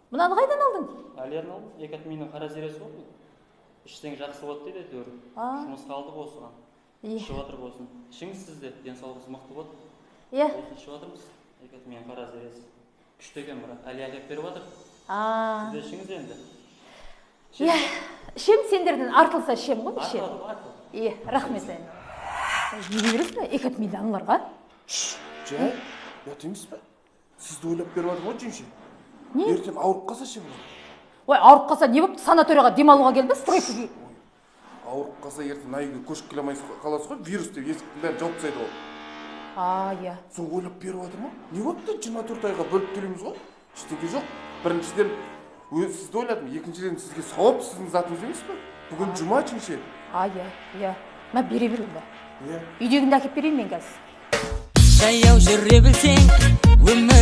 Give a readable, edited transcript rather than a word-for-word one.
Мынаны қайдан алдың? Әлерін алдым. 2 мыңның қара зересі ғой. Іштен жақсы болады дейді әйтеуір. Жұмысқа алдық осыған. Ішіп отыр болсын. Ішіңіз сізде, денсаулығыңыз мықты болады. Иә. Ішіп отырмыз. 2 мыңның қара зересі. Күшті екен бірақ. Әлия әкеп беріп отыр. Сіз ішіңіз енді. Иә. Ішем, сендерден артылса ішем ғой, ішем. Артылды. Иә, рахмет сен. Не бересің бе? 2 мыңды аңларға? Жай, ұят емес пе? Сізді ойлап беріп жатыр ғой, жеңше. Не? Ертең ауырып қалса ше бұл. Ой, ауырып қалса не болып, санаторияға демалуға келді, стройкаға. Ауырып қалса ертең айға көшіп келе алмайсыз қаласыз ғой, вирус деп есіктің бәрін жауып тастайды ғой. Иә. Сол ойлап беріп жатыр ма? Не болыпты? 24 айға бөліп төлейміз ғой. Ештеңе жоқ. Біріншіден сізді ойладым, екіншіден сізге сауап сіздің затыңыз емес пе? Бүгін жұма жеңше. Иә. Мен бере берейін бе? Иә. Үйдегінді әкеп берейін мен қазір. Жаяу жүре білсең, өмір